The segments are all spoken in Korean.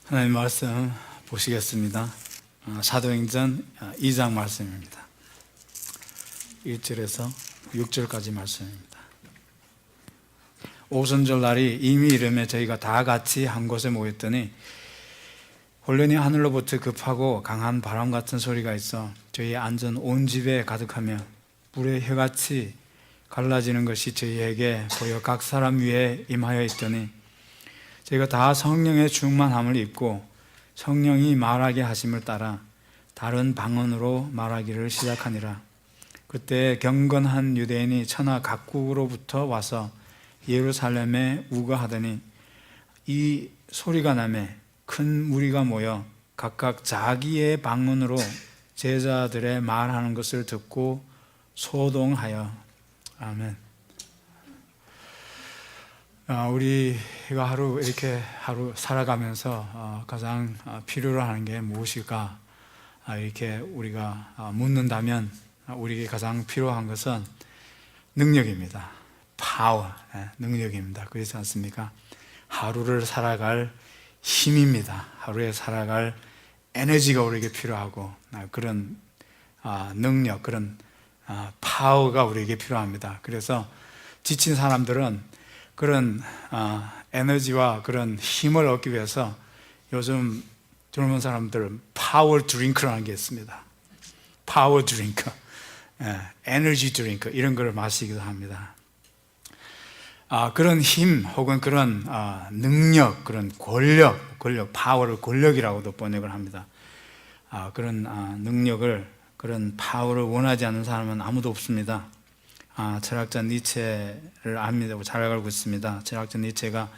하나님 말씀 보시겠습니다. 사도행전 2장 말씀입니다. 1절에서 6절까지 말씀입니다. 오순절 날이 이미 이르매 저희가 다 같이 한 곳에 모였더니 혼련히 하늘로부터 급하고 강한 바람 같은 소리가 있어 저희 앉은 온 집에 가득하며 불의 혀같이 갈라지는 것이 저희에게 보여 각 사람 위에 임하여 있더니 저희가 다 성령의 충만함을 입고 성령이 말하게 하심을 따라 다른 방언으로 말하기를 시작하니라. 그때 경건한 유대인이 천하 각국으로부터 와서 예루살렘에 우거하더니 이 소리가 나매 큰 무리가 모여 각각 자기의 방언으로 제자들의 말하는 것을 듣고 소동하여. 아멘. 우리가 하루 살아가면서 가장 필요로 하는 게 무엇일까? 이렇게 우리가 묻는다면 우리에게 가장 필요한 것은 능력입니다. 파워, 능력입니다. 그렇지 않습니까? 하루를 살아갈 힘입니다. 하루에 살아갈 에너지가 우리에게 필요하고 그런 능력, 그런 파워가 우리에게 필요합니다. 그래서 지친 사람들은 그런 에너지와 그런 힘을 얻기 위해서 요즘 젊은 사람들은 파워 드링크라는 게 있습니다. 파워 드링크, 에너지 드링크 이런 걸 마시기도 합니다. 그런 힘 혹은 그런 능력, 그런 권력, 파워를 권력이라고도 번역을 합니다. 그런 능력을, 그런 파워를 원하지 않는 사람은 아무도 없습니다. 철학자 니체를 압니다. 잘 알고 있습니다. 철학자 니체가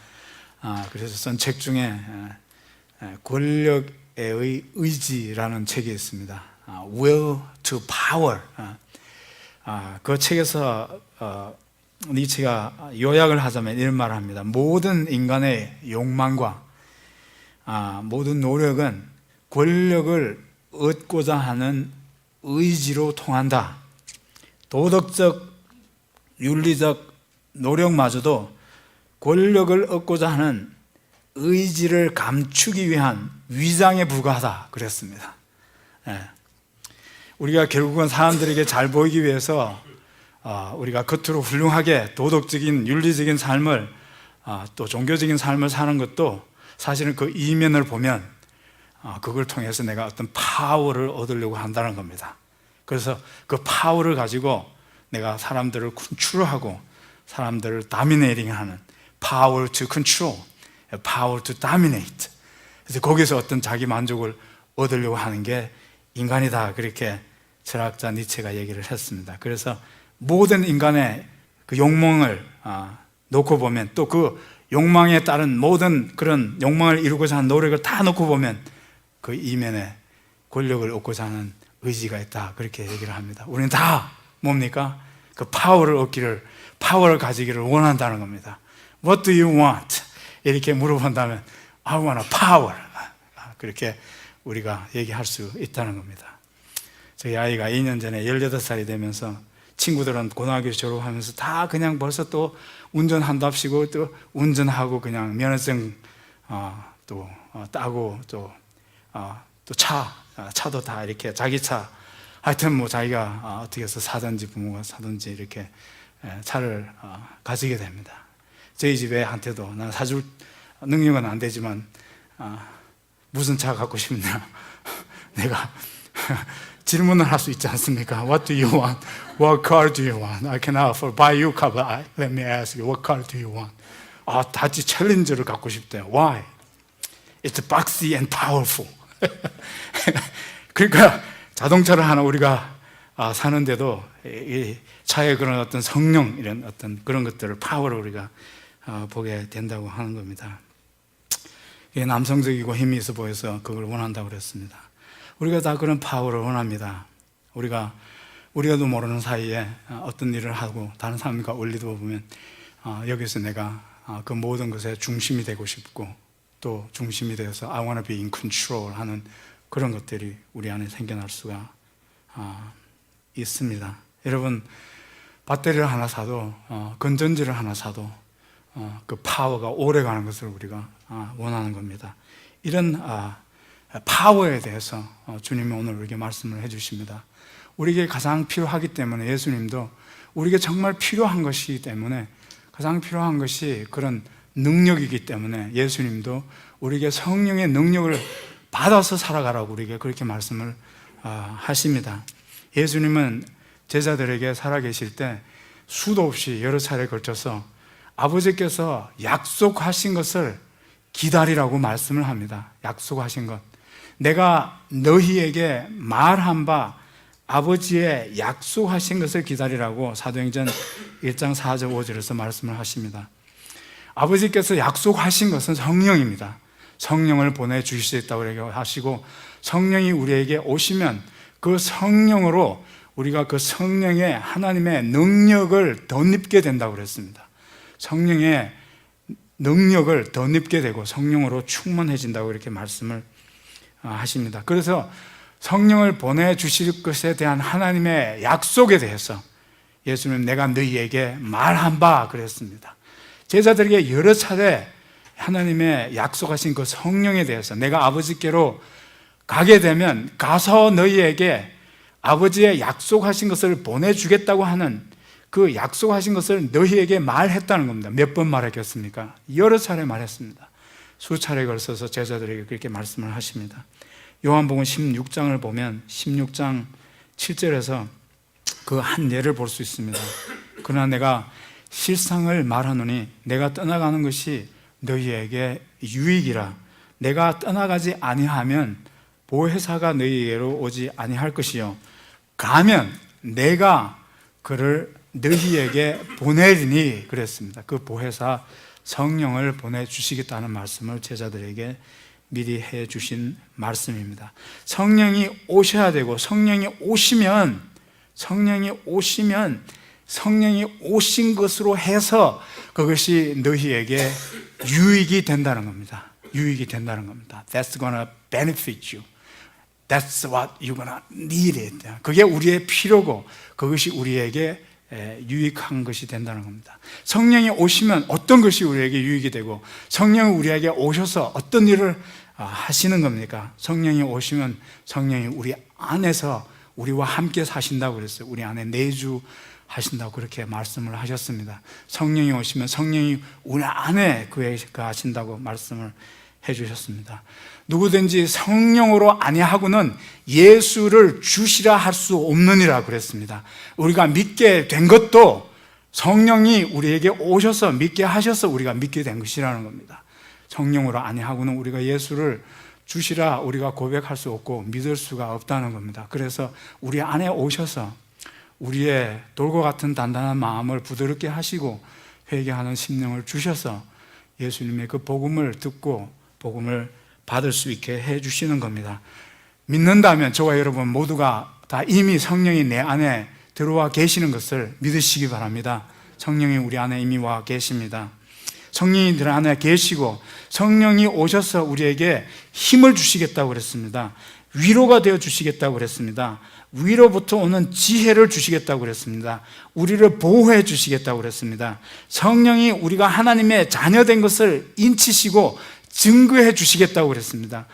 그래서 쓴 책 중에 권력의 의지라는 책이 있습니다. Will to Power. 그 책에서 니체가 요약을 하자면 이런 말을 합니다. 모든 인간의 욕망과 모든 노력은 권력을 얻고자 하는 의지로 통한다. 도덕적 윤리적 노력마저도 권력을 얻고자 하는 의지를 감추기 위한 위장에 불과하다 그랬습니다. 우리가 결국은 사람들에게 잘 보이기 위해서 우리가 겉으로 훌륭하게 도덕적인 윤리적인 삶을 또 종교적인 삶을 사는 것도 사실은 그 이면을 보면 그걸 통해서 내가 어떤 파워를 얻으려고 한다는 겁니다. 그래서 그 파워를 가지고 내가 사람들을 컨트롤하고 사람들을 도미네이팅하는 power to control, power to dominate. 그래서 거기서 어떤 자기 만족을 얻으려고 하는 게 인간이다. 그렇게 철학자 니체가 얘기를 했습니다. 그래서 모든 인간의 그 욕망을 놓고 보면 또 그 욕망에 따른 모든 그런 욕망을 이루고자 하는 노력을 다 놓고 보면 그 이면에 권력을 얻고자 하는 의지가 있다. 그렇게 얘기를 합니다. 우리는 다 뭡니까? 그 파워를 가지기를 원한다는 겁니다. What do you want? 이렇게 물어본다면 I want a power. 그렇게 우리가 얘기할 수 있다는 겁니다. 저희 아이가 2년 전에 18살이 되면서 친구들은 고등학교 졸업하면서 다 그냥 벌써 또 운전한답시고 또 운전하고 그냥 면허증 또 따고 또 차도 다 이렇게 자기 차 하여튼 뭐 자기가 어떻게 해서 사든지 부모가 사든지 이렇게 차를 가지게 됩니다. 저희 집에 한테도 난 사줄 능력은 안 되지만 무슨 차 갖고 싶냐 내가 질문을 할 수 있지 않습니까? What do you want? What car do you want? I can offer buy you car, but let me ask you, what car do you want? 다치 챌린저를 갖고 싶대요. Why? It's boxy and powerful. 그러니까 자동차를 하나 우리가 사는데도 이 차의 그런 어떤 성능 이런 어떤 그런 것들을 파워를 우리가 보게 된다고 하는 겁니다. 이게 남성적이고 힘이 있어 보여서 그걸 원한다고 그랬습니다. 우리가 다 그런 파워를 원합니다. 우리가도 모르는 사이에 어떤 일을 하고 다른 사람과 올리도 보면 여기서 내가 그 모든 것의 중심이 되고 싶고 또 중심이 되어서 I want to be in control 하는 그런 것들이 우리 안에 생겨날 수가 있습니다. 여러분 배터리를 하나 사도 건전지를 하나 사도 그 파워가 오래 가는 것을 우리가 원하는 겁니다. 이런 파워에 대해서 주님이 오늘 우리에게 말씀을 해주십니다. 우리에게 가장 필요하기 때문에, 예수님도 우리에게 정말 필요한 것이기 때문에, 가장 필요한 것이 그런 능력이기 때문에 예수님도 우리에게 성령의 능력을 받아서 살아가라고 우리에게 그렇게 말씀을 하십니다. 예수님은 제자들에게 살아계실 때 수도 없이 여러 차례에 걸쳐서 아버지께서 약속하신 것을 기다리라고 말씀을 합니다. 약속하신 것, 내가 너희에게 말한 바 아버지의 약속하신 것을 기다리라고 사도행전 1장 4절 5절에서 말씀을 하십니다. 아버지께서 약속하신 것은 성령입니다. 성령을 보내주실 수 있다고 하시고, 성령이 우리에게 오시면 그 성령으로 우리가 그 성령의 하나님의 능력을 덧입게 된다고 그랬습니다. 성령의 능력을 덧입게 되고 성령으로 충만해진다고 이렇게 말씀을 하십니다. 그래서 성령을 보내주실 것에 대한 하나님의 약속에 대해서 예수님은 내가 너희에게 말한 바 그랬습니다. 제자들에게 여러 차례 하나님의 약속하신 그 성령에 대해서, 내가 아버지께로 가게 되면 가서 너희에게 아버지의 약속하신 것을 보내주겠다고 하는 그 약속하신 것을 너희에게 말했다는 겁니다. 몇 번 말했겠습니까? 여러 차례 말했습니다. 수차례에 걸쳐서 제자들에게 그렇게 말씀을 하십니다. 요한복음 16장을 보면 16장 7절에서 그 한 예를 볼 수 있습니다. 그러나 내가 실상을 말하노니 내가 떠나가는 것이 너희에게 유익이라. 내가 떠나가지 아니하면 보혜사가 너희에게로 오지 아니할 것이요, 가면 내가 그를 너희에게 보내리니 그랬습니다. 그 보혜사 성령을 보내주시겠다는 말씀을 제자들에게 미리 해주신 말씀입니다. 성령이 오셔야 되고, 성령이 오신 것으로 해서 그것이 너희에게 유익이 된다는 겁니다. 유익이 된다는 겁니다. That's gonna benefit you. That's what you're gonna need it. 그게 우리의 필요고 그것이 우리에게 유익한 것이 된다는 겁니다. 성령이 오시면 어떤 것이 우리에게 유익이 되고, 성령이 우리에게 오셔서 어떤 일을 하시는 겁니까? 성령이 오시면 성령이 우리 안에서 우리와 함께 사신다고 그랬어요. 우리 안에 내주하신다고 그렇게 말씀을 하셨습니다. 성령이 오시면 성령이 우리 안에 거하신다고 말씀을 해주셨습니다. 누구든지 성령으로 아니하고는 예수를 주시라 할 수 없느니라 그랬습니다. 우리가 믿게 된 것도 성령이 우리에게 오셔서 믿게 하셔서 우리가 믿게 된 것이라는 겁니다. 성령으로 아니하고는 우리가 예수를 주시라 우리가 고백할 수 없고 믿을 수가 없다는 겁니다. 그래서 우리 안에 오셔서 우리의 돌과 같은 단단한 마음을 부드럽게 하시고 회개하는 심령을 주셔서 예수님의 그 복음을 듣고 복음을 받을 수 있게 해주시는 겁니다. 믿는다면 저와 여러분 모두가 다 이미 성령이 내 안에 들어와 계시는 것을 믿으시기 바랍니다. 성령이 우리 안에 이미 와 계십니다. 성령이 들 안에 계시고 성령이 오셔서 우리에게 힘을 주시겠다고 그랬습니다. 위로가 되어 주시겠다고 그랬습니다. 위로부터 오는 지혜를 주시겠다고 그랬습니다. 우리를 보호해 주시겠다고 그랬습니다. 성령이 우리가 하나님의 자녀된 것을 인치시고 증거해 주시겠다고 그랬습니다.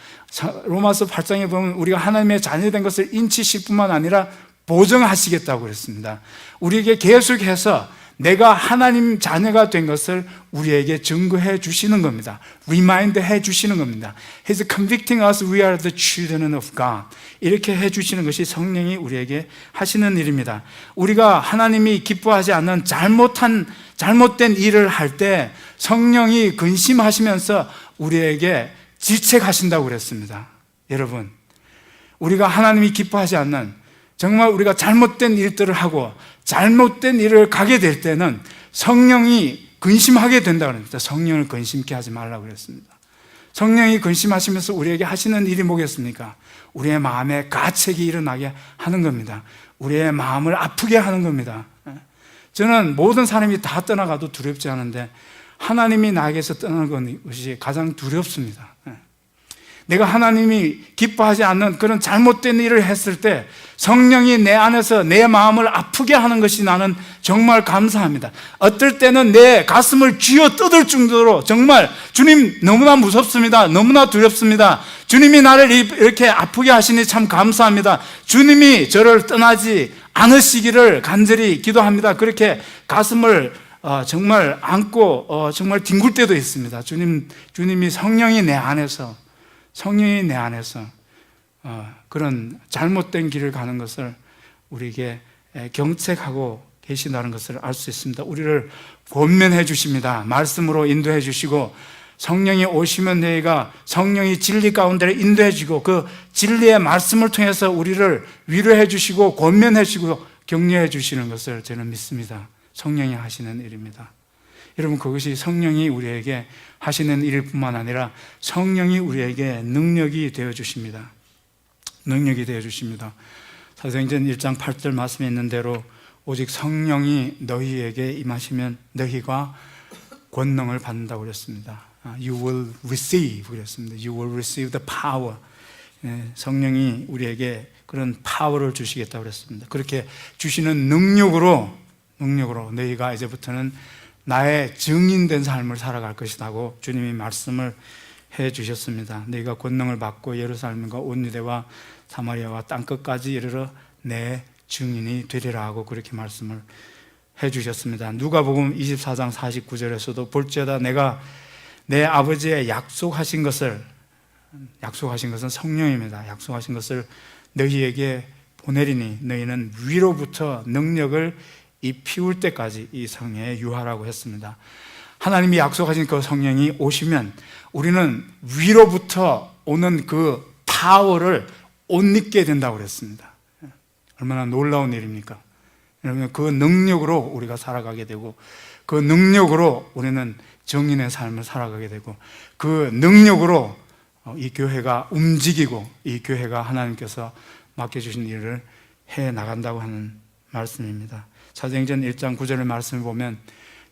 로마서 8장에 보면 우리가 하나님의 자녀된 것을 인치실 뿐만 아니라 보증하시겠다고 그랬습니다. 우리에게 계속해서 내가 하나님 자녀가 된 것을 우리에게 증거해 주시는 겁니다. 리마인드 해 주시는 겁니다. He's convicting us we are the children of God. 이렇게 해 주시는 것이 성령이 우리에게 하시는 일입니다. 우리가 하나님이 기뻐하지 않는 잘못된 일을 할 때 성령이 근심하시면서 우리에게 질책하신다고 그랬습니다. 여러분, 우리가 하나님이 기뻐하지 않는 정말 우리가 잘못된 일들을 하고 잘못된 일을 가게 될 때는 성령이 근심하게 된다고 합니다. 성령을 근심케 하지 말라고 그랬습니다. 성령이 근심하시면서 우리에게 하시는 일이 뭐겠습니까? 우리의 마음에 가책이 일어나게 하는 겁니다. 우리의 마음을 아프게 하는 겁니다. 저는 모든 사람이 다 떠나가도 두렵지 않은데 하나님이 나에게서 떠나는 것이 가장 두렵습니다. 내가 하나님이 기뻐하지 않는 그런 잘못된 일을 했을 때 성령이 내 안에서 내 마음을 아프게 하는 것이 나는 정말 감사합니다. 어떨 때는 내 가슴을 쥐어 뜯을 정도로 정말 주님 너무나 무섭습니다. 너무나 두렵습니다. 주님이 나를 이렇게 아프게 하시니 참 감사합니다. 주님이 저를 떠나지 않으시기를 간절히 기도합니다. 그렇게 가슴을 정말 안고 정말 뒹굴 때도 있습니다. 주님이 성령이 내 안에서 그런 잘못된 길을 가는 것을 우리에게 경책하고 계신다는 것을 알 수 있습니다. 우리를 권면해 주십니다. 말씀으로 인도해 주시고 성령이 오시면 너희가 성령이 진리 가운데 인도해 주고 그 진리의 말씀을 통해서 우리를 위로해 주시고 권면해 주시고 격려해 주시는 것을 저는 믿습니다. 성령이 하시는 일입니다. 여러분, 그것이 성령이 우리에게 하시는 일일 뿐만 아니라 성령이 우리에게 능력이 되어 주십니다. 능력이 되어 주십니다. 사도행전 1장 8절 말씀에 있는 대로 오직 성령이 너희에게 임하시면 너희가 권능을 받는다고 그랬습니다. You will receive 그랬습니다. You will receive the power. 성령이 우리에게 그런 파워를 주시겠다고 그랬습니다. 그렇게 주시는 능력으로 너희가 이제부터는 나의 증인된 삶을 살아갈 것이라고 주님이 말씀을 해 주셨습니다. 너희가 권능을 받고 예루살렘과 온 유대와 사마리아와 땅끝까지 이르러 내 증인이 되리라 하고 그렇게 말씀을 해 주셨습니다. 누가복음 24장 49절에서도 볼지어다 내가 내 아버지의 약속하신 것은 성령입니다. 약속하신 것을 너희에게 보내리니 너희는 위로부터 능력을 피울 때까지 이 성령에 유하라고 했습니다. 하나님이 약속하신 그 성령이 오시면 우리는 위로부터 오는 그 파워를 옷 입게 된다고 그랬습니다. 얼마나 놀라운 일입니까? 여러분, 그 능력으로 우리가 살아가게 되고 그 능력으로 우리는 정인의 삶을 살아가게 되고 그 능력으로 이 교회가 움직이고 이 교회가 하나님께서 맡겨주신 일을 해 나간다고 하는 말씀입니다. 사도행전 1장 9절의 말씀을 보면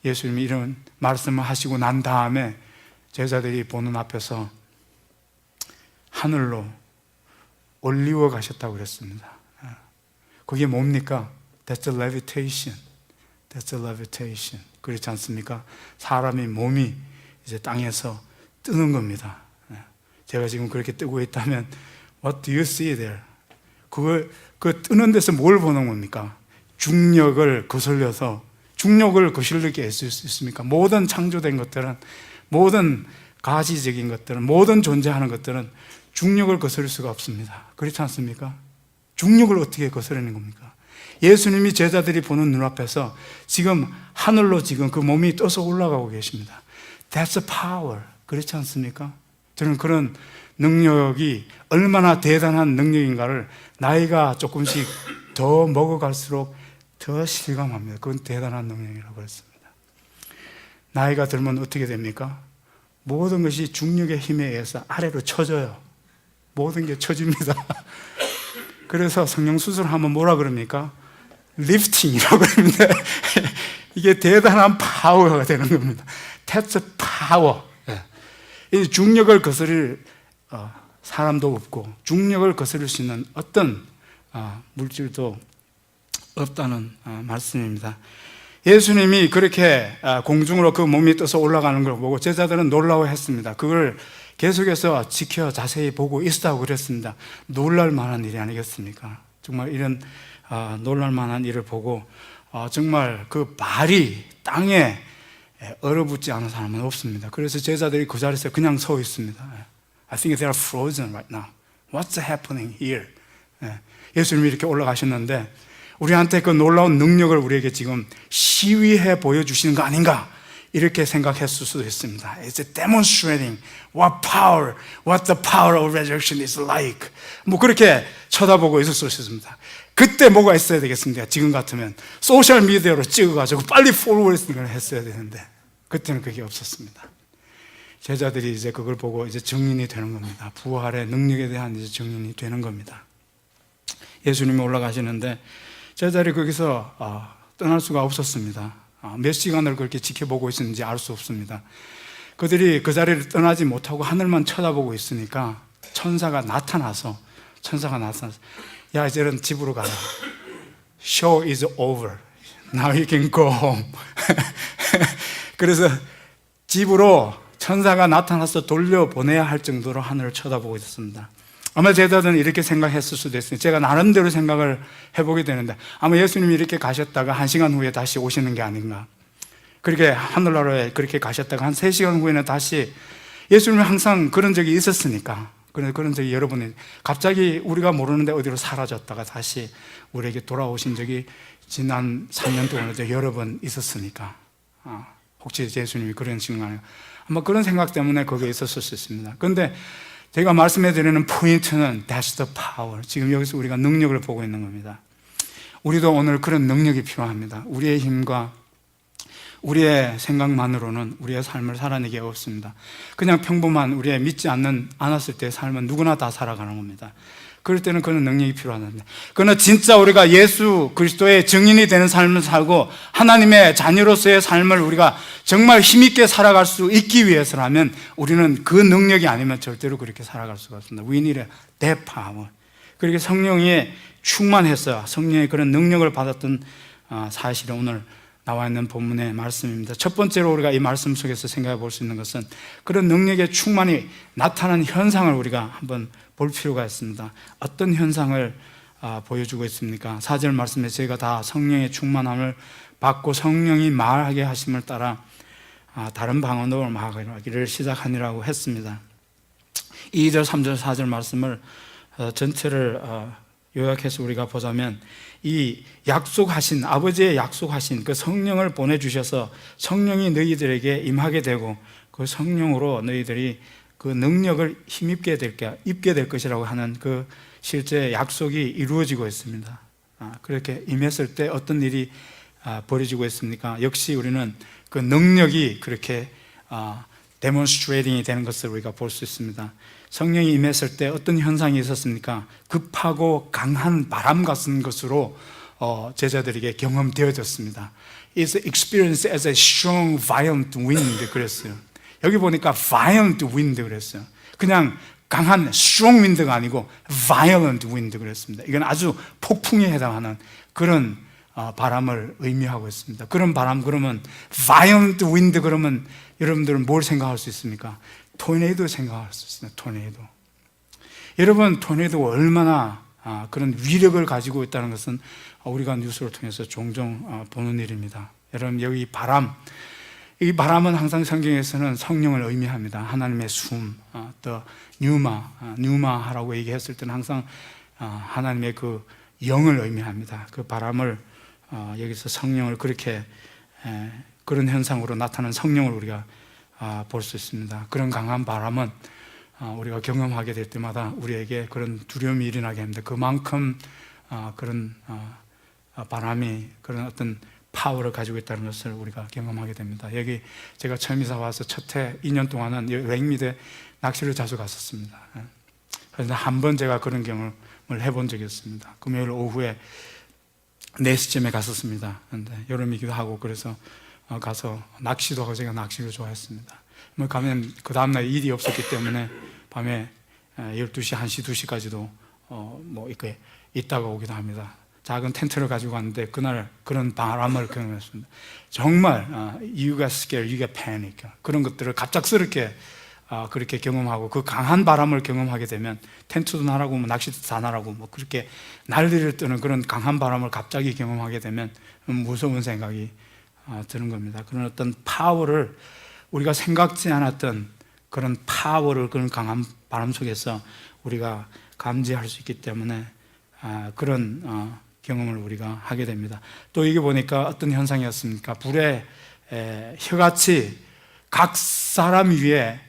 예수님이 이런 말씀을 하시고 난 다음에 제자들이 보는 앞에서 하늘로 올리워 가셨다고 그랬습니다. 그게 뭡니까? That's a levitation. That's a levitation. 그렇지 않습니까? 사람의 몸이 이제 땅에서 뜨는 겁니다. 제가 지금 그렇게 뜨고 있다면 What do you see there? 그 뜨는 데서 뭘 보는 겁니까? 중력을 거슬려서 중력을 거슬리게 했을 수 있습니까? 모든 창조된 것들은, 모든 가시적인 것들은, 모든 존재하는 것들은 중력을 거스를 수가 없습니다. 그렇지 않습니까? 중력을 어떻게 거스르는 겁니까? 예수님이 제자들이 보는 눈앞에서 지금 하늘로 지금 그 몸이 떠서 올라가고 계십니다. That's a power. 그렇지 않습니까? 저는 그런 능력이 얼마나 대단한 능력인가를 나이가 조금씩 더 먹어갈수록 더 실감합니다. 그건 대단한 능력이라고 했습니다. 나이가 들면 어떻게 됩니까? 모든 것이 중력의 힘에 의해서 아래로 쳐져요. 모든 게 쳐집니다. 그래서 성형수술하면 뭐라 그럽니까? 리프팅이라고 그럽니다. 이게 대단한 파워가 되는 겁니다. That's a power. 이 중력을 거스릴 사람도 없고 중력을 거스릴 수 있는 어떤 물질도 없다는 말씀입니다. 예수님이 그렇게 공중으로 그 몸이 떠서 올라가는 걸 보고 제자들은 놀라워했습니다. 그걸 계속해서 지켜 자세히 보고 있었다고 그랬습니다. 놀랄 만한 일이 아니겠습니까? 정말 이런 놀랄 만한 일을 보고 정말 그 발이 땅에 얼어붙지 않은 사람은 없습니다. 그래서 제자들이 그 자리에서 그냥 서 있습니다. I think they are frozen right now. What's happening here? 예수님이 이렇게 올라가셨는데 우리한테 그 놀라운 능력을 우리에게 지금 시위해 보여주시는 거 아닌가? 이렇게 생각했을 수도 있습니다. It's demonstrating what the power of resurrection is like. 뭐 그렇게 쳐다보고 있을 수 있습니다. 그때 뭐가 있어야 되겠습니까? 지금 같으면 소셜 미디어로 찍어가지고 빨리 포워드를 했어야 되는데 그때는 그게 없었습니다. 제자들이 이제 그걸 보고 이제 증인이 되는 겁니다. 부활의 능력에 대한 이제 증인이 되는 겁니다. 예수님이 올라가시는데 제자들이 거기서 떠날 수가 없었습니다. 몇 시간을 그렇게 지켜보고 있었는지 알 수 없습니다. 그들이 그 자리를 떠나지 못하고 하늘만 쳐다보고 있으니까 천사가 나타나서 야, 이제는 집으로 가라. Show is over. Now you can go home. 그래서 집으로 천사가 나타나서 돌려보내야 할 정도로 하늘을 쳐다보고 있었습니다. 아마 제자들은 이렇게 생각했을 수도 있어요. 제가 나름대로 생각을 해보게 되는데, 아마 예수님이 이렇게 가셨다가 1시간 후에 다시 오시는 게 아닌가. 그렇게 하늘나라에 그렇게 가셨다가 한 3시간 후에는 다시, 예수님은 항상 그런 적이 있었으니까, 그런 적이 여러 번, 갑자기 우리가 모르는데 어디로 사라졌다가 다시 우리에게 돌아오신 적이 지난 3년 동안 여러 번 있었으니까, 혹시 예수님이 그런 식으로 아마 그런 생각 때문에 거기에 있었을 수 있습니다. 그런데 제가 말씀해 드리는 포인트는 That's the power. 지금 여기서 우리가 능력을 보고 있는 겁니다. 우리도 오늘 그런 능력이 필요합니다. 우리의 힘과 우리의 생각만으로는 우리의 삶을 살아내기 어렵습니다. 그냥 평범한 우리의 믿지 않았을 때의 삶은 누구나 다 살아가는 겁니다. 그럴 때는 그런 능력이 필요하는데, 그러나 진짜 우리가 예수 그리스도의 증인이 되는 삶을 살고 하나님의 자녀로서의 삶을 우리가 정말 힘있게 살아갈 수 있기 위해서라면 우리는 그 능력이 아니면 절대로 그렇게 살아갈 수가 없습니다. We need that power. 그렇게 성령이 충만해서 성령의 그런 능력을 받았던 사실이 오늘 나와 있는 본문의 말씀입니다. 첫 번째로 우리가 이 말씀 속에서 생각해 볼 수 있는 것은 그런 능력의 충만이 나타나는 현상을 우리가 한번 볼 필요가 있습니다. 어떤 현상을 보여주고 있습니까? 4절 말씀에 저희가 다 성령의 충만함을 받고 성령이 말하게 하심을 따라 다른 방언으로 말하기를 시작하니라고 했습니다. 2절, 3절, 4절 말씀을 전체를 요약해서 우리가 보자면, 이 약속하신, 아버지의 약속하신 그 성령을 보내주셔서 성령이 너희들에게 임하게 되고 그 성령으로 너희들이 그 능력을 힘입게 입게 될 것이라고 하는 그 실제 약속이 이루어지고 있습니다. 그렇게 임했을 때 어떤 일이 벌어지고 있습니까? 역시 우리는 그 능력이 그렇게 데몬스트레이팅이 되는 것을 우리가 볼 수 있습니다. 성령이 임했을 때 어떤 현상이 있었습니까? 급하고 강한 바람 같은 것으로 제자들에게 경험되어졌습니다. It's experienced as a strong, violent wind. 그랬어요. 여기 보니까 violent wind 그랬어요. 그냥 강한 strong wind가 아니고 violent wind 그랬습니다. 이건 아주 폭풍에 해당하는 그런 바람을 의미하고 있습니다. 그런 바람 그러면 violent wind 그러면 여러분들은 뭘 생각할 수 있습니까? 토네이도 생각할 수 있습니다. 토네이도. 여러분, 토네이도가 얼마나 그런 위력을 가지고 있다는 것은 우리가 뉴스를 통해서 종종 보는 일입니다. 여러분, 여기 이 바람은 항상 성경에서는 성령을 의미합니다. 하나님의 숨, 또 뉴마라고 얘기했을 때는 항상 하나님의 그 영을 의미합니다. 그 바람을 여기서 성령을 그렇게 그런 현상으로 나타나는 성령을 우리가 볼 수 있습니다. 그런 강한 바람은 우리가 경험하게 될 때마다 우리에게 그런 두려움이 일어나게 합니다. 그만큼 그런 바람이 그런 어떤 파워를 가지고 있다는 것을 우리가 경험하게 됩니다. 여기 제가 처음 이사 와서 첫 해 2년 동안은 웨잉미드에 낚시를 자주 갔었습니다. 그래서 한 번 제가 그런 경험을 해본 적이 있습니다. 금요일 오후에 4시쯤에 갔었습니다. 그런데 여름이기도 하고 그래서 가서 낚시도 하고 제가 낚시를 좋아했습니다. 가면 그 다음날 일이 없었기 때문에 밤에 12시, 1시, 2시까지도 이렇게 있다가 오기도 합니다. 작은 텐트를 가지고 갔는데 그날 그런 바람을 경험했습니다. 정말 you got scared, you got panic 그런 것들을 갑작스럽게 그렇게 경험하고 그 강한 바람을 경험하게 되면 텐트도 나라고 낚시도 다 나라고 그렇게 난리를 뜨는 그런 강한 바람을 갑자기 경험하게 되면 무서운 생각이 드는 겁니다. 그런 어떤 파워를 우리가 생각지 않았던 그런 파워를 그런 강한 바람 속에서 우리가 감지할 수 있기 때문에 그런 경험을 우리가 하게 됩니다. 또 이게 보니까 어떤 현상이었습니까? 불에 혀같이 각 사람 위에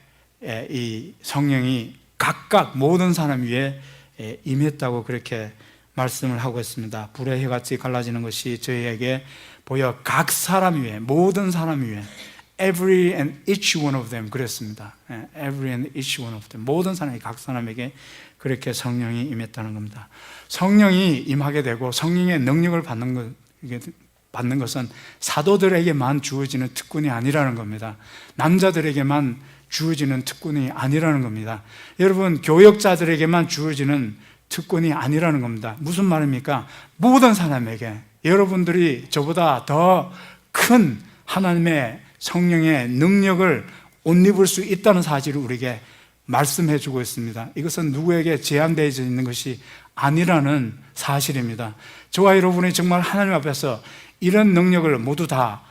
이 성령이 각각 모든 사람 위에 임했다고 그렇게 말씀을 하고 있습니다. 불의 혀같이 갈라지는 것이 저희에게 보여 각 사람 위에, 모든 사람 위에, every and each one of them 그랬습니다. every and each one of them, 모든 사람이 각 사람에게 그렇게 성령이 임했다는 겁니다. 성령이 임하게 되고 성령의 능력을 받는 것, 이게 받는 것은 사도들에게만 주어지는 특권이 아니라는 겁니다. 남자들에게만 주어지는 특권이 아니라는 겁니다. 여러분, 교역자들에게만 주어지는 특권이 아니라는 겁니다. 무슨 말입니까? 모든 사람에게, 여러분들이 저보다 더 큰 하나님의 성령의 능력을 옷 입을 수 있다는 사실을 우리에게 말씀해 주고 있습니다. 이것은 누구에게 제한되어 있는 것이 아니라는 사실입니다. 저와 여러분이 정말 하나님 앞에서 이런 능력을 모두 다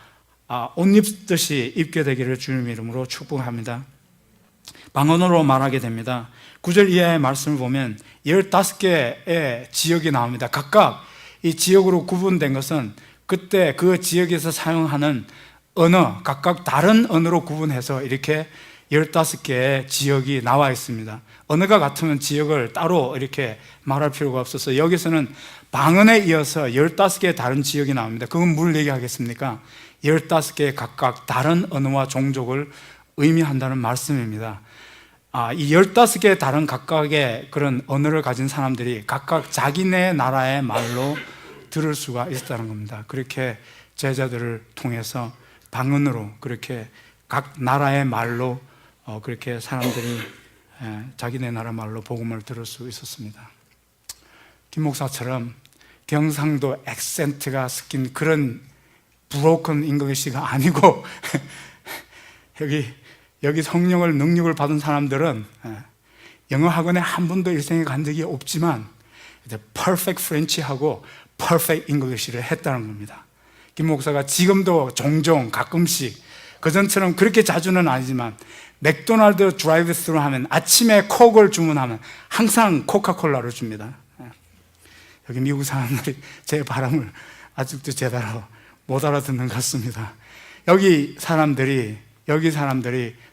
옷 입듯이 입게 되기를 주님 이름으로 축복합니다. 방언으로 말하게 됩니다. 9절 이하의 말씀을 보면 15개의 지역이 나옵니다. 각각 이 지역으로 구분된 것은 그때 그 지역에서 사용하는 언어, 각각 다른 언어로 구분해서 이렇게 15개의 지역이 나와 있습니다. 언어가 같으면 지역을 따로 이렇게 말할 필요가 없어서 여기서는 방언에 이어서 15개의 다른 지역이 나옵니다. 그건 뭘 얘기하겠습니까? 15개의 각각 다른 언어와 종족을 의미한다는 말씀입니다. 이 15개의 다른 각각의 그런 언어를 가진 사람들이 각각 자기네 나라의 말로 들을 수가 있었다는 겁니다. 그렇게 제자들을 통해서 방언으로 그렇게 각 나라의 말로 그렇게 사람들이 자기네 나라 말로 복음을 들을 수 있었습니다. 김 목사처럼 경상도 액센트가 섞인 그런 브로큰 잉글리시가 아니고 여기 성령을 능력을 받은 사람들은 영어 학원에 한 번도 일생에 간 적이 없지만 퍼펙트 프렌치하고 퍼펙트 잉글리시를 했다는 겁니다. 김 목사가 지금도 종종 가끔씩 그전처럼 그렇게 자주는 아니지만 맥도날드 드라이브 스루 하면 아침에 콕을 주문하면 항상 코카콜라를 줍니다. 여기 미국 사람들이 제 발음을 아직도 제대로 못 알아듣는 것 같습니다. 여기 사람들이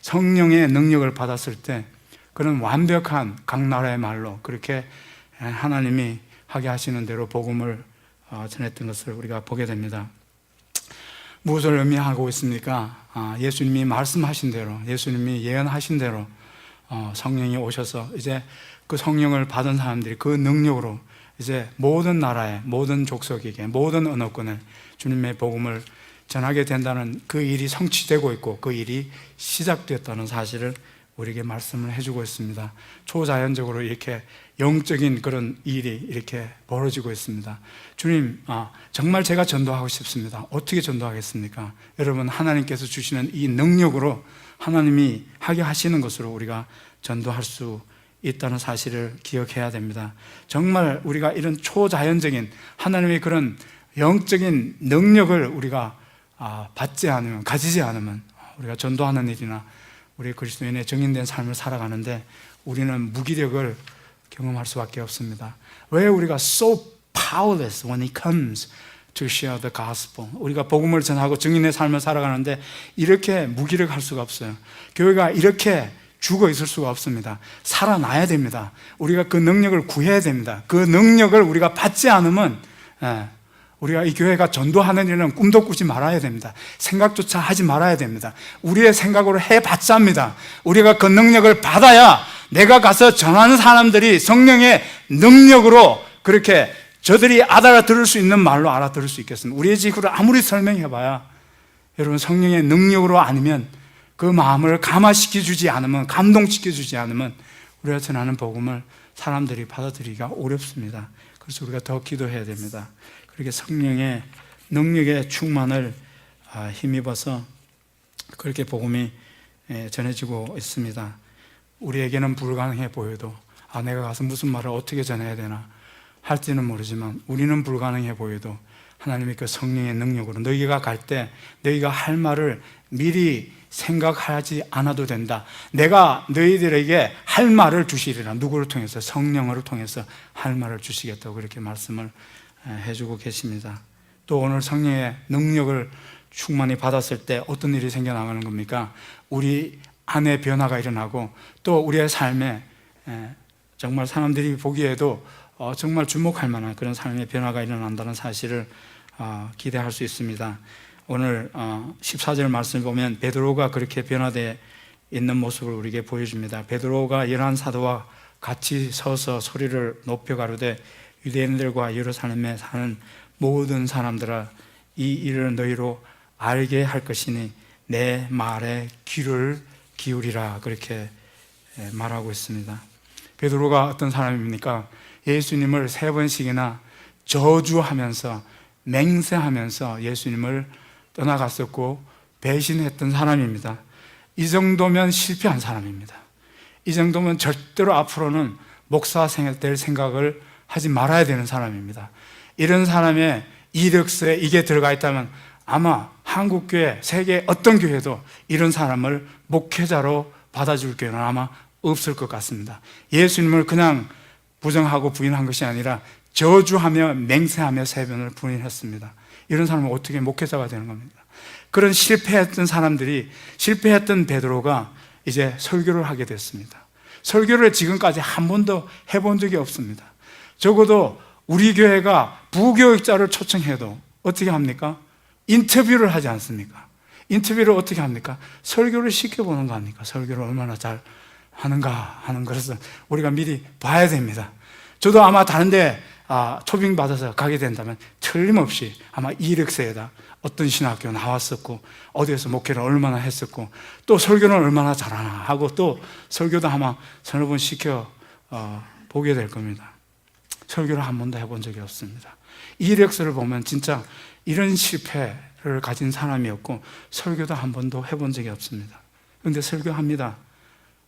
성령의 능력을 받았을 때 그런 완벽한 각 나라의 말로 그렇게 하나님이 하게 하시는 대로 복음을 전했던 것을 우리가 보게 됩니다. 무엇을 의미하고 있습니까? 예수님이 말씀하신 대로, 예수님이 예언하신 대로 성령이 오셔서 이제 그 성령을 받은 사람들이 그 능력으로 이제 모든 나라에, 모든 족속에게, 모든 언어권에 주님의 복음을 전하게 된다는 그 일이 성취되고 있고 그 일이 시작되었다는 사실을 우리에게 말씀을 해주고 있습니다. 초자연적으로 이렇게 영적인 그런 일이 이렇게 벌어지고 있습니다. 주님, 정말 제가 전도하고 싶습니다. 어떻게 전도하겠습니까? 여러분, 하나님께서 주시는 이 능력으로 하나님이 하게 하시는 것으로 우리가 전도할 수 있다는 사실을 기억해야 됩니다. 정말 우리가 이런 초자연적인 하나님의 그런 영적인 능력을 우리가 가지지 않으면 우리가 전도하는 일이나 우리 그리스도인의 정인된 삶을 살아가는데 우리는 무기력을 경험할 수밖에 없습니다. 왜 우리가 so powerless when it comes to share the gospel? 우리가 복음을 전하고 정인의 삶을 살아가는데 이렇게 무기력할 수가 없어요. 교회가 이렇게 죽어 있을 수가 없습니다. 살아나야 됩니다. 우리가 그 능력을 구해야 됩니다. 그 능력을 우리가 받지 않으면 우리가 이 교회가 전도하는 일은 꿈도 꾸지 말아야 됩니다. 생각조차 하지 말아야 됩니다. 우리의 생각으로 해봤자입니다. 우리가 그 능력을 받아야 내가 가서 전하는 사람들이 성령의 능력으로 그렇게 저들이 알아들을 수 있는 말로 알아들을 수 있겠습니다. 우리의 지구를 아무리 설명해봐야 여러분 성령의 능력으로 아니면 그 마음을 감화시켜주지 않으면, 감동시켜주지 않으면 우리가 전하는 복음을 사람들이 받아들이기가 어렵습니다. 그래서 우리가 더 기도해야 됩니다. 그렇게 성령의 능력의 충만을 힘입어서 그렇게 복음이 전해지고 있습니다. 우리에게는 불가능해 보여도 내가 가서 무슨 말을 어떻게 전해야 되나 할지는 모르지만 우리는 불가능해 보여도 하나님의 그 성령의 능력으로 너희가 갈 때 너희가 할 말을 미리 생각하지 않아도 된다. 내가 너희들에게 할 말을 주시리라. 누구를 통해서? 성령을 통해서 할 말을 주시겠다고 그렇게 말씀을 해주고 계십니다. 또 오늘 성령의 능력을 충만히 받았을 때 어떤 일이 생겨나가는 겁니까? 우리 안에 변화가 일어나고 또 우리의 삶에 정말 사람들이 보기에도 정말 주목할 만한 그런 삶의 변화가 일어난다는 사실을 기대할 수 있습니다. 오늘 14절 말씀을 보면 베드로가 그렇게 변화되어 있는 모습을 우리에게 보여줍니다. 베드로가 열한 사도와 같이 서서 소리를 높여 가로되 유대인들과 예루살렘에 사는 모든 사람들아 이 일을 너희로 알게 할 것이니 내 말에 귀를 기울이라, 그렇게 말하고 있습니다. 베드로가 어떤 사람입니까? 예수님을 3번씩이나 저주하면서 맹세하면서 예수님을 떠나갔었고 배신했던 사람입니다. 이 정도면 실패한 사람입니다. 이 정도면 절대로 앞으로는 목사 될 생각을 하지 말아야 되는 사람입니다. 이런 사람의 이력서에 이게 들어가 있다면 아마 한국교회, 세계 어떤 교회도 이런 사람을 목회자로 받아줄 교회는 아마 없을 것 같습니다. 예수님을 그냥 부정하고 부인한 것이 아니라 저주하며 맹세하며 3번을 부인했습니다. 이런 사람은 어떻게 목회자가 되는 겁니까? 그런 실패했던 사람들이, 실패했던 베드로가 이제 설교를 하게 됐습니다. 설교를 지금까지 한 번도 해본 적이 없습니다. 적어도 우리 교회가 부교육자를 초청해도 어떻게 합니까? 인터뷰를 하지 않습니까? 인터뷰를 어떻게 합니까? 설교를 시켜보는 거 아닙니까? 설교를 얼마나 잘 하는가 하는 것을 우리가 미리 봐야 됩니다. 저도 아마 다른데 초빙 받아서 가게 된다면 틀림없이 아마 이력서에다 어떤 신학교 나왔었고 어디에서 목회를 얼마나 했었고 또 설교는 얼마나 잘하나 하고 또 설교도 아마 서너 번 시켜 보게 될 겁니다. 설교를 한 번도 해본 적이 없습니다. 이력서를 보면 진짜 이런 실패를 가진 사람이었고 설교도 한 번도 해본 적이 없습니다. 그런데 설교합니다.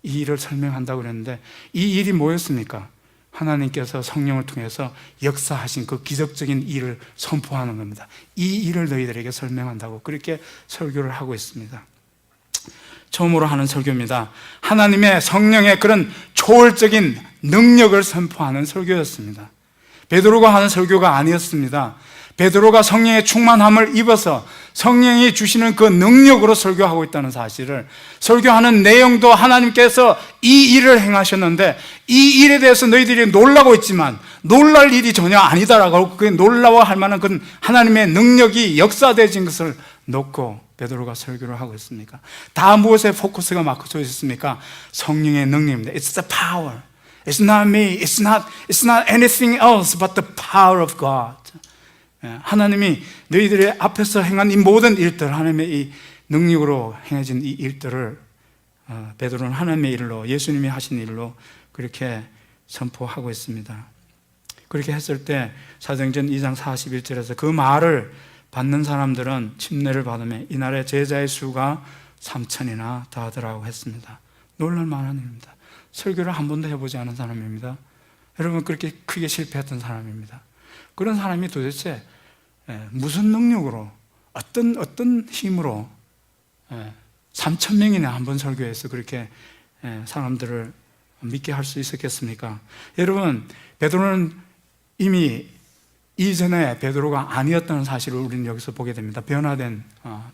이 일을 설명한다고 그랬는데 이 일이 뭐였습니까? 하나님께서 성령을 통해서 역사하신 그 기적적인 일을 선포하는 겁니다. 이 일을 너희들에게 설명한다고 그렇게 설교를 하고 있습니다. 처음으로 하는 설교입니다. 하나님의 성령의 그런 초월적인 능력을 선포하는 설교였습니다. 베드로가 하는 설교가 아니었습니다. 베드로가 성령의 충만함을 입어서 성령이 주시는 그 능력으로 설교하고 있다는 사실을, 설교하는 내용도 하나님께서 이 일을 행하셨는데 이 일에 대해서 너희들이 놀라고 있지만 놀랄 일이 전혀 아니다라고, 그게 놀라워할 만한 그런 하나님의 능력이 역사되어진 것을 놓고 베드로가 설교를 하고 있습니까? 다 무엇에 포커스가 맞춰져 있습니까? 성령의 능력입니다. It's the power. It's not me. It's not anything else but the power of God. 하나님이 너희들의 앞에서 행한 이 모든 일들, 하나님의 이 능력으로 행해진 이 일들을 베드로는 하나님의 일로, 예수님이 하신 일로 그렇게 선포하고 있습니다. 그렇게 했을 때 사도행전 2장 41절에서 그 말을 받는 사람들은 침례를 받으며 이날의 제자의 수가 3,000이나 다하더라고 했습니다. 놀랄 만한 일입니다. 설교를 한 번도 해보지 않은 사람입니다. 여러분, 그렇게 크게 실패했던 사람입니다. 그런 사람이 도대체 무슨 능력으로, 어떤 힘으로 3,000명이나 한 번 설교해서 그렇게 사람들을 믿게 할 수 있었겠습니까? 여러분, 베드로는 이미 이전에 베드로가 아니었다는 사실을 우리는 여기서 보게 됩니다. 변화된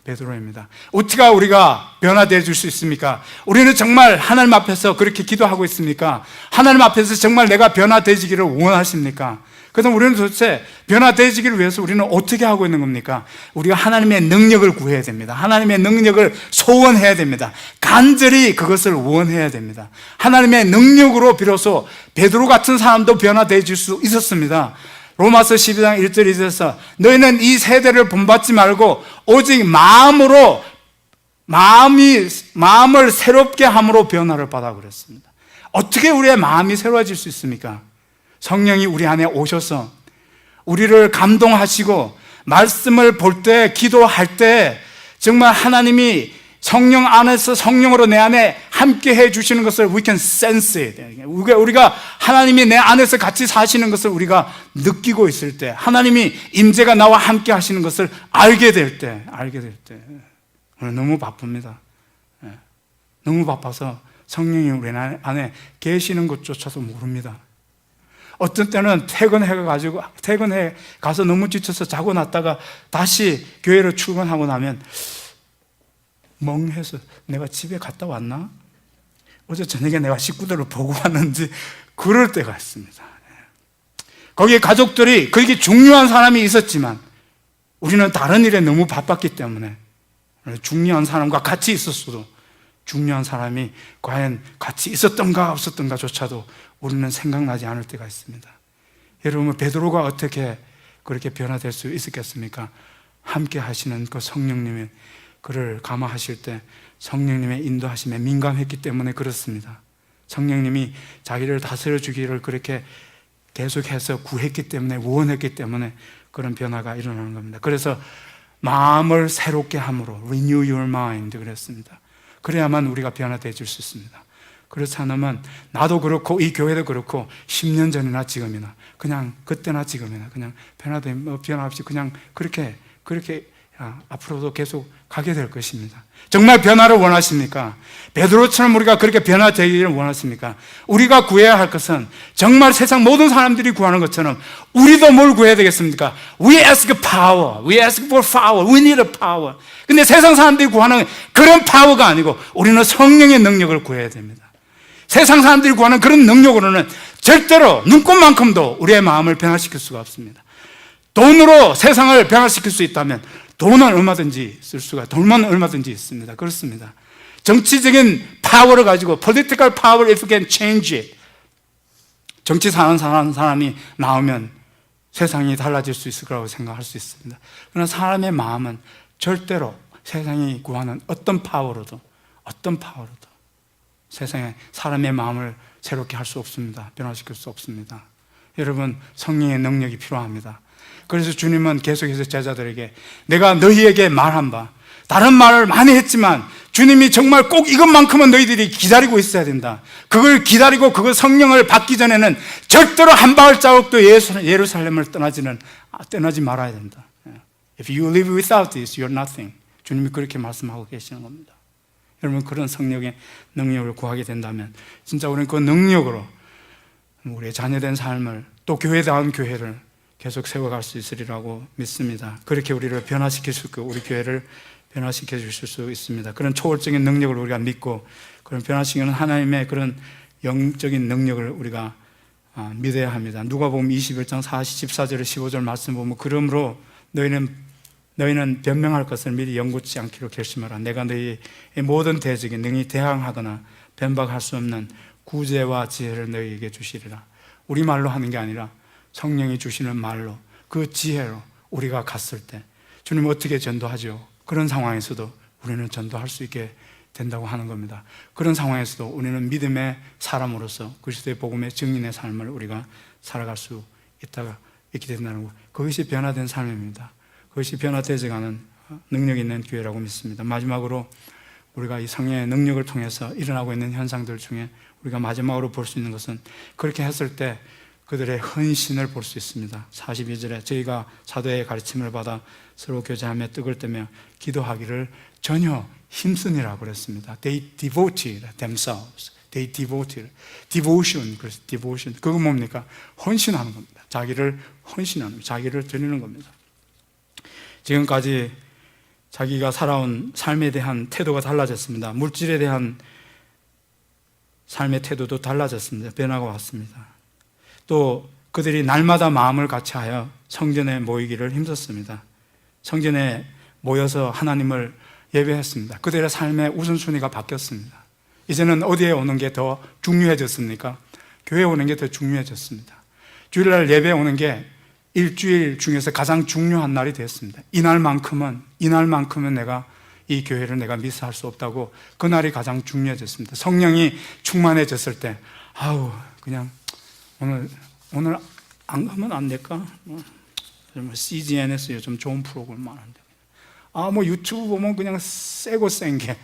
베드로입니다. 어떻게 우리가 변화되어 줄 수 있습니까? 우리는 정말 하나님 앞에서 그렇게 기도하고 있습니까? 하나님 앞에서 정말 내가 변화되지기를 원하십니까? 그럼 우리는 도대체 변화되지기를 위해서 우리는 어떻게 하고 있는 겁니까? 우리가 하나님의 능력을 구해야 됩니다. 하나님의 능력을 소원해야 됩니다. 간절히 그것을 원해야 됩니다. 하나님의 능력으로 비로소 베드로 같은 사람도 변화되어질 수 있었습니다. 로마서 12장 1절에 있어서 너희는 이 세대를 본받지 말고 오직 마음을 새롭게 함으로 변화를 받아 그랬습니다. 어떻게 우리의 마음이 새로워질 수 있습니까? 성령이 우리 안에 오셔서 우리를 감동하시고 말씀을 볼 때, 기도할 때 정말 하나님이 성령 안에서 성령으로 내 안에 함께 해 주시는 것을 we can sense it. 우리가 하나님이 내 안에서 같이 사시는 것을 우리가 느끼고 있을 때, 하나님이 임재가 나와 함께 하시는 것을 알게 될 때, 오늘 너무 바쁩니다. 너무 바빠서 성령이 우리 안에 계시는 것조차도 모릅니다. 어떤 때는 퇴근해 가서 너무 지쳐서 자고 났다가 다시 교회로 출근하고 나면 멍해서 내가 집에 갔다 왔나? 어제 저녁에 내가 식구들을 보고 왔는지 그럴 때가 있습니다. 거기에 가족들이, 그게 중요한 사람이 있었지만 우리는 다른 일에 너무 바빴기 때문에 중요한 사람과 같이 있었어도 중요한 사람이 과연 같이 있었던가 없었던가조차도 우리는 생각나지 않을 때가 있습니다. 여러분, 베드로가 어떻게 그렇게 변화될 수 있었겠습니까? 함께 하시는 그 성령님의 그를 감화하실 때 성령님의 인도하심에 민감했기 때문에 그렇습니다. 성령님이 자기를 다스려 주기를 그렇게 계속해서 구했기 때문에, 원했기 때문에 그런 변화가 일어나는 겁니다. 그래서 마음을 새롭게 함으로 renew your mind 그랬습니다. 그래야만 우리가 변화되어질 수 있습니다. 그렇지 않으면 나도 그렇고 이 교회도 그렇고 10년 전이나 지금이나 그냥 그때나 지금이나 그냥 변화 없이 그냥 그렇게 앞으로도 계속 가게 될 것입니다. 정말 변화를 원하십니까? 베드로처럼 우리가 그렇게 변화되기를 원하십니까? 우리가 구해야 할 것은 정말 세상 모든 사람들이 구하는 것처럼 우리도 뭘 구해야 되겠습니까? We ask power. We ask for power. We need a power. 근데 세상 사람들이 구하는 그런 파워가 아니고 우리는 성령의 능력을 구해야 됩니다. 세상 사람들이 구하는 그런 능력으로는 절대로 눈꽃만큼도 우리의 마음을 변화시킬 수가 없습니다. 돈으로 세상을 변화시킬 수 있다면 돈은 얼마든지 있습니다. 그렇습니다. 정치적인 파워를 가지고 political power if you can change it. 정치 사는 사람이 나오면 세상이 달라질 수 있을 거라고 생각할 수 있습니다. 그러나 사람의 마음은 절대로 세상이 구하는 어떤 파워로도 세상에 사람의 마음을 새롭게 할 수 없습니다. 변화시킬 수 없습니다. 여러분, 성령의 능력이 필요합니다. 그래서 주님은 계속해서 제자들에게 내가 너희에게 말한 바, 다른 말을 많이 했지만 주님이 정말 꼭 이것만큼은 너희들이 기다리고 있어야 된다. 그걸 기다리고 그걸 성령을 받기 전에는 절대로 한 발자국도 예루살렘을 떠나지 말아야 된다. If you live without this, you're nothing. 주님이 그렇게 말씀하고 계시는 겁니다. 여러분, 그런 성령의 능력을 구하게 된다면 진짜 우리는 그 능력으로 우리의 자녀된 삶을, 또 교회다운 교회를 계속 세워갈 수 있으리라고 믿습니다. 그렇게 우리를 변화시킬 수 있고 우리 교회를 변화시켜 주실 수 있습니다. 그런 초월적인 능력을 우리가 믿고 그런 변화시키는 하나님의 그런 영적인 능력을 우리가 믿어야 합니다. 누가복음 21장 14절 15절 말씀 보면 그러므로 너희는 변명할 것을 미리 연구치 않기로 결심하라. 내가 너희의 모든 대적에 능히 대항하거나 변박할 수 없는 구제와 지혜를 너희에게 주시리라. 우리말로 하는 게 아니라 성령이 주시는 말로, 그 지혜로 우리가 갔을 때 주님 어떻게 전도하죠? 그런 상황에서도 우리는 전도할 수 있게 된다고 하는 겁니다. 그런 상황에서도 우리는 믿음의 사람으로서 그리스도의 복음의 증인의 삶을 우리가 살아갈 수 있게 된다는 것. 그것이 변화된 삶입니다. 그것이 변화되어가는 능력 있는 교회라고 믿습니다. 마지막으로 우리가 이 성령의 능력을 통해서 일어나고 있는 현상들 중에 우리가 마지막으로 볼 수 있는 것은 그렇게 했을 때 그들의 헌신을 볼 수 있습니다. 42절에 저희가 사도의 가르침을 받아 서로 교제하며 떡을 떼며 기도하기를 전혀 힘쓰니라고 그랬습니다. They devoted themselves. They devoted. Devotion. 그래서 devotion. 그건 뭡니까? 헌신하는 겁니다. 자기를 헌신하는 겁니다. 자기를 드리는 겁니다. 지금까지 자기가 살아온 삶에 대한 태도가 달라졌습니다. 물질에 대한 삶의 태도도 달라졌습니다. 변화가 왔습니다. 또 그들이 날마다 마음을 같이하여 성전에 모이기를 힘썼습니다. 성전에 모여서 하나님을 예배했습니다. 그들의 삶의 우선순위가 바뀌었습니다. 이제는 어디에 오는 게 더 중요해졌습니까? 교회에 오는 게 더 중요해졌습니다. 주일날 예배에 오는 게 일주일 중에서 가장 중요한 날이 되었습니다. 이날만큼은 내가 이 교회를 내가 미스할 수 없다고 그날이 가장 중요해졌습니다. 성령이 충만해졌을 때 그냥 오늘 안 가면 안 될까? CGN에서 요즘 좋은 프로그램 많은데 유튜브 보면 그냥 세고 센 게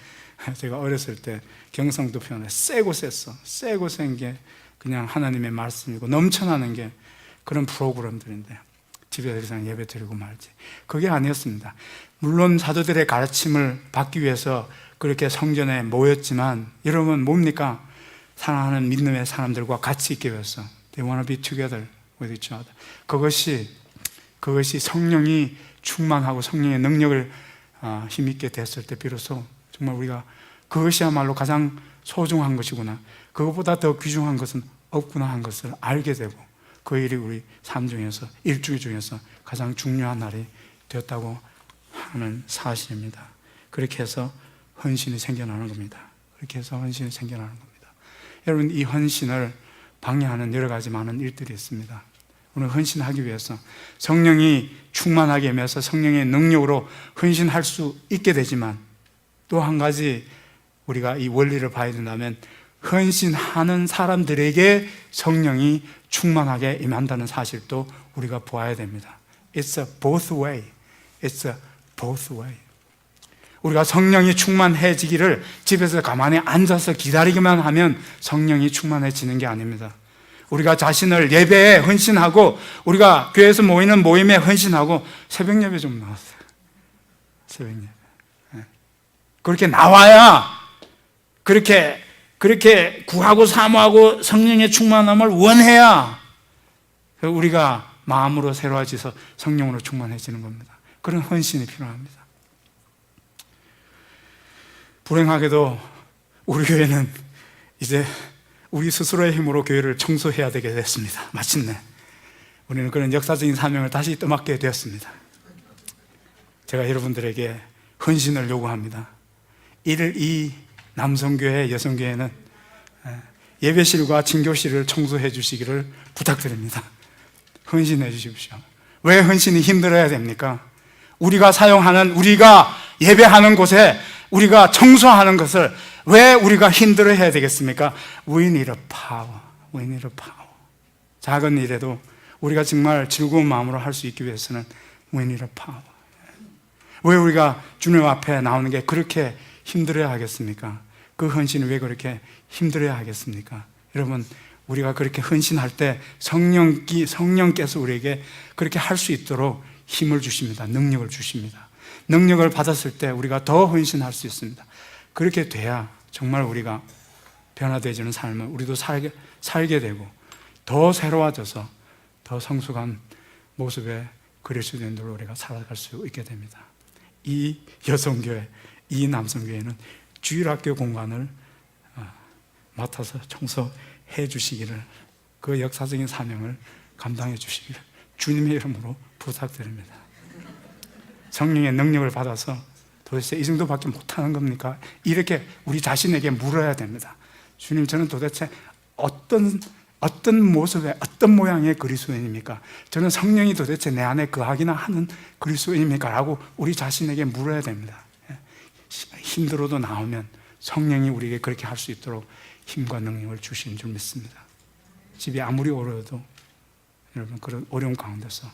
제가 어렸을 때 경상도 표현에 세고 센 게 그냥 하나님의 말씀이고 넘쳐나는 게 그런 프로그램들인데 집에서 그냥 예배 드리고 말지. 그게 아니었습니다. 물론 사도들의 가르침을 받기 위해서 그렇게 성전에 모였지만 여러분 뭡니까? 사랑하는 믿음의 사람들과 같이 있기 위해서 They want to be together with each other. 그것이 성령이 충만하고 성령의 능력을 힘있게 됐을 때 비로소 정말 우리가 그것이야말로 가장 소중한 것이구나, 그것보다 더 귀중한 것은 없구나 한 것을 알게 되고 그 일이 우리 삶 중에서 일주일 중에서 가장 중요한 날이 되었다고 하는 사실입니다. 그렇게 해서 헌신이 생겨나는 겁니다. 여러분, 이 헌신을 방해하는 여러 가지 많은 일들이 있습니다. 우리는 헌신하기 위해서 성령이 충만하게 임해서 성령의 능력으로 헌신할 수 있게 되지만, 또 한 가지 우리가 이 원리를 봐야 된다면 헌신하는 사람들에게 성령이 충만하게 임한다는 사실도 우리가 보아야 됩니다. It's a both way. It's a both way. 우리가 성령이 충만해지기를 집에서 가만히 앉아서 기다리기만 하면 성령이 충만해지는 게 아닙니다. 우리가 자신을 예배에 헌신하고, 우리가 교회에서 모이는 모임에 헌신하고, 새벽 예배 좀 나왔어요. 새벽 예배. 그렇게 나와야, 그렇게 구하고 사모하고 성령의 충만함을 원해야 우리가 마음으로 새로워져서 성령으로 충만해지는 겁니다. 그런 헌신이 필요합니다. 불행하게도 우리 교회는 이제 우리 스스로의 힘으로 교회를 청소해야 되게 됐습니다. 마침내 우리는 그런 역사적인 사명을 다시 떠맡게 되었습니다. 제가 여러분들에게 헌신을 요구합니다. 이 남성교회, 여성교회는 예배실과 친교실을 청소해 주시기를 부탁드립니다. 헌신해 주십시오. 왜 헌신이 힘들어야 됩니까? 우리가 사용하는, 우리가 예배하는 곳에 우리가 청소하는 것을 왜 우리가 힘들어해야 되겠습니까? We need a power. We need a power. 작은 일에도 우리가 정말 즐거운 마음으로 할 수 있기 위해서는 We need a power. 왜 우리가 주님 앞에 나오는 게 그렇게 힘들어야 하겠습니까? 그 헌신이 왜 그렇게 힘들어야 하겠습니까? 여러분, 우리가 그렇게 헌신할 때 성령께서 우리에게 그렇게 할 수 있도록 힘을 주십니다. 능력을 주십니다. 능력을 받았을 때 우리가 더 헌신할 수 있습니다. 그렇게 돼야 정말 우리가 변화되지는 삶을 우리도 살게 되고, 더 새로워져서 더 성숙한 모습의 그리스도인들로 우리가 살아갈 수 있게 됩니다. 이 여성교회, 이 남성교회는 주일학교 공간을 맡아서 청소해 주시기를, 그 역사적인 사명을 감당해 주시기를 주님의 이름으로 부탁드립니다. 성령의 능력을 받아서 도대체 이 정도밖에 못하는 겁니까? 이렇게 우리 자신에게 물어야 됩니다. 주님, 저는 도대체 어떤 모습의, 어떤 모양의 그리스도인입니까? 저는 성령이 도대체 내 안에 거하기나 하는 그리스도인입니까? 라고 우리 자신에게 물어야 됩니다. 힘들어도 나오면 성령이 우리에게 그렇게 할 수 있도록 힘과 능력을 주시는 줄 믿습니다. 집이 아무리 어려워도 여러분, 그런 어려움 가운데서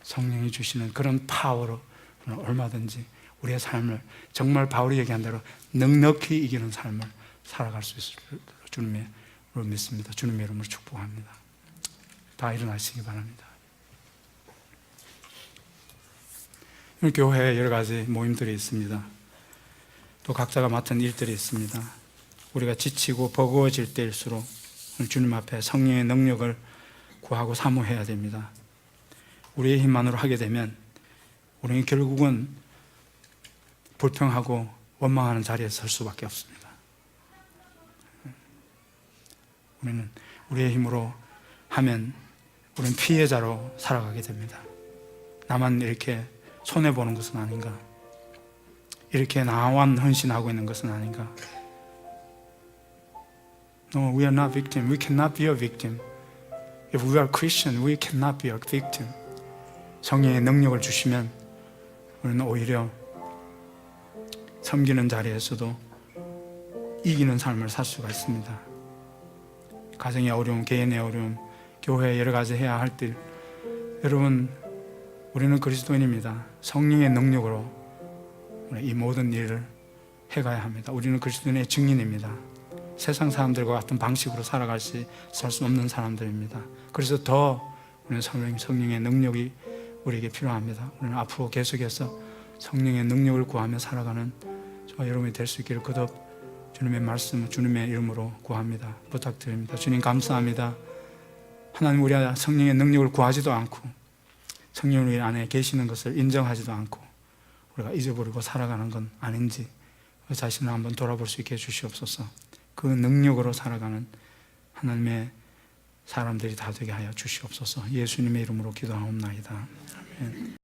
성령이 주시는 그런 파워로 얼마든지 우리의 삶을 정말 바울이 얘기한 대로 넉넉히 이기는 삶을 살아갈 수 있을 주님의 이름으로 믿습니다. 주님의 이름으로 축복합니다. 다 일어나시기 바랍니다. 교회에 여러 가지 모임들이 있습니다. 또 각자가 맡은 일들이 있습니다. 우리가 지치고 버거워질 때일수록 주님 앞에 성령의 능력을 구하고 사모해야 됩니다. 우리의 힘만으로 하게 되면 우리는 결국은 불평하고 원망하는 자리에 설 수밖에 없습니다. 우리는 우리의 힘으로 하면 우리는 피해자로 살아가게 됩니다. 나만 이렇게 손해보는 것은 아닌가? 이렇게 나만 헌신하고 있는 것은 아닌가? No, we are not victim. We cannot be a victim. If we are Christian, we cannot be a victim. 성령의 능력을 주시면 우리는 오히려 섬기는 자리에서도 이기는 삶을 살 수가 있습니다. 가정의 어려움, 개인의 어려움, 교회에 여러 가지 해야 할 일, 여러분, 우리는 그리스도인입니다. 성령의 능력으로 이 모든 일을 해가야 합니다. 우리는 그리스도인의 증인입니다. 세상 사람들과 같은 방식으로 살 수 없는 사람들입니다. 그래서 더 우리는 성령의 능력이 우리에게 필요합니다. 우리는 앞으로 계속해서 성령의 능력을 구하며 살아가는 저와 여러분이 될 수 있기를 거듭 주님의 말씀, 주님의 이름으로 구합니다. 부탁드립니다. 주님 감사합니다. 하나님, 우리 성령의 능력을 구하지도 않고 성령이 우리 안에 계시는 것을 인정하지도 않고 우리가 잊어버리고 살아가는 건 아닌지 그 자신을 한번 돌아볼 수 있게 해주시옵소서. 그 능력으로 살아가는 하나님의 사람들이 다 되게 하여 주시옵소서. 예수님의 이름으로 기도하옵나이다. 아멘.